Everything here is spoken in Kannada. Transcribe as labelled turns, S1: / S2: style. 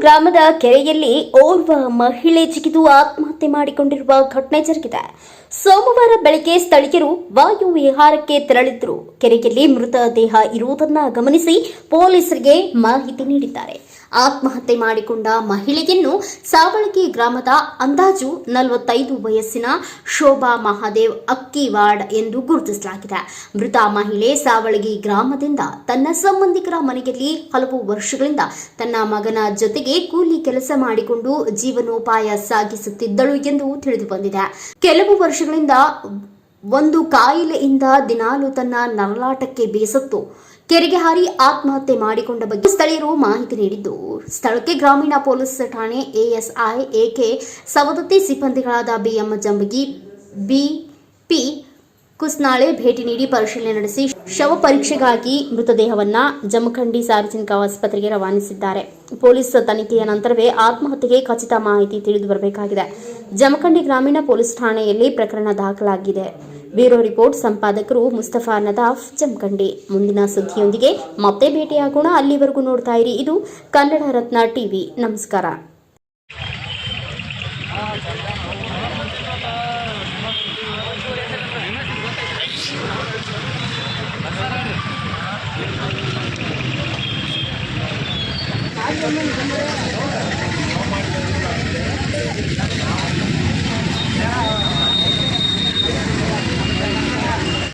S1: ಗ್ರಾಮದ ಕೆರೆಯಲ್ಲಿ ಓರ್ವ ಮಹಿಳೆ ಜಿಗಿದು ಆತ್ಮಹತ್ಯೆ ಮಾಡಿಕೊಂಡಿರುವ ಘಟನೆ ಜರುಗಿದೆ. ಸೋಮವಾರ ಬೆಳಗ್ಗೆ ಸ್ಥಳೀಯರು ವಾಯು ವಿಹಾರಕ್ಕೆ ತೆರಳಿದ್ರು. ಕೆರೆಯಲ್ಲಿ ಮೃತದೇಹ ಇರುವುದನ್ನು ಗಮನಿಸಿ ಪೊಲೀಸರಿಗೆ ಮಾಹಿತಿ ನೀಡಿದ್ದಾರೆ. ಆತ್ಮಹತ್ಯೆ ಮಾಡಿಕೊಂಡ ಮಹಿಳೆಯನ್ನು ಸಾವಳಗಿ ಗ್ರಾಮದ ಅಂದಾಜು 45 ವಯಸ್ಸಿನ ಶೋಭಾ ಮಹಾದೇವ್ ಅಕ್ಕಿವಾಡ್ ಎಂದು ಗುರುತಿಸಲಾಗಿದೆ. ಮೃತ ಮಹಿಳೆ ಸಾವಳಗಿ ಗ್ರಾಮದಿಂದ ತನ್ನ ಸಂಬಂಧಿಕರ ಮನೆಯಲ್ಲಿ ಹಲವು ವರ್ಷಗಳಿಂದ ತನ್ನ ಮಗನ ಜೊತೆಗೆ ಕೂಲಿ ಕೆಲಸ ಮಾಡಿಕೊಂಡು ಜೀವನೋಪಾಯ ಸಾಗಿಸುತ್ತಿದ್ದಳು ಎಂದು ತಿಳಿದು ಬಂದಿದೆ. ಕೆಲವು ವರ್ಷಗಳಿಂದ ಒಂದು ಕಾಯಿಲೆಯಿಂದ ದಿನಾಲೂ ತನ್ನ ನರಳಾಟಕ್ಕೆ ಬೇಸತ್ತು ಕೆರೆಗೆ ಹಾರಿ ಆತ್ಮಹತ್ಯೆ ಮಾಡಿಕೊಂಡ ಬಗ್ಗೆ ಸ್ಥಳೀಯರು ಮಾಹಿತಿ ನೀಡಿದ್ದು, ಸ್ಥಳಕ್ಕೆ ಗ್ರಾಮೀಣ ಪೊಲೀಸ್ ಠಾಣೆ ಎಎಸ್ಐ ಎಕೆ ಸವದತ್ತಿ ಸಿಬ್ಬಂದಿಗಳಾದ ಬಿಎಂ ಜಂಬಗಿ, ಬಿಪಿ ಕುಸ್ನಾಳೆ ಭೇಟಿ ನೀಡಿ ಪರಿಶೀಲನೆ ನಡೆಸಿ ಶವ ಪರೀಕ್ಷೆಗಾಗಿ ಮೃತದೇಹವನ್ನು ಜಮಖಂಡಿ ಸಾರ್ವಜನಿಕ ಆಸ್ಪತ್ರೆಗೆ ರವಾನಿಸಿದ್ದಾರೆ. ಪೊಲೀಸ್ ತನಿಖೆಯ ನಂತರವೇ ಆತ್ಮಹತ್ಯೆಗೆ ಖಚಿತ ಮಾಹಿತಿ ತಿಳಿದು ಬರಬೇಕಾಗಿದೆ. ಜಮಖಂಡಿ ಗ್ರಾಮೀಣ ಪೊಲೀಸ್ ಠಾಣೆಯಲ್ಲಿ ಪ್ರಕರಣ ದಾಖಲಾಗಿದೆ. ಬ್ಯೂರೋ ರಿಪೋರ್ಟ್ ಸಂಪಾದಕರು ಮುಸ್ತಫಾ ನದಾಫ್, ಜಮಖಂಡಿ. ಮುಂದಿನ ಸುದ್ದಿಯೊಂದಿಗೆ ಮತ್ತೆ ಭೇಟಿಯಾಗೋಣ. ಅಲ್ಲಿವರೆಗೂ ನೋಡ್ತಾ ಇರಿ ಇದು ಕನ್ನಡ ರತ್ನ ಟಿವಿ. ನಮಸ್ಕಾರ.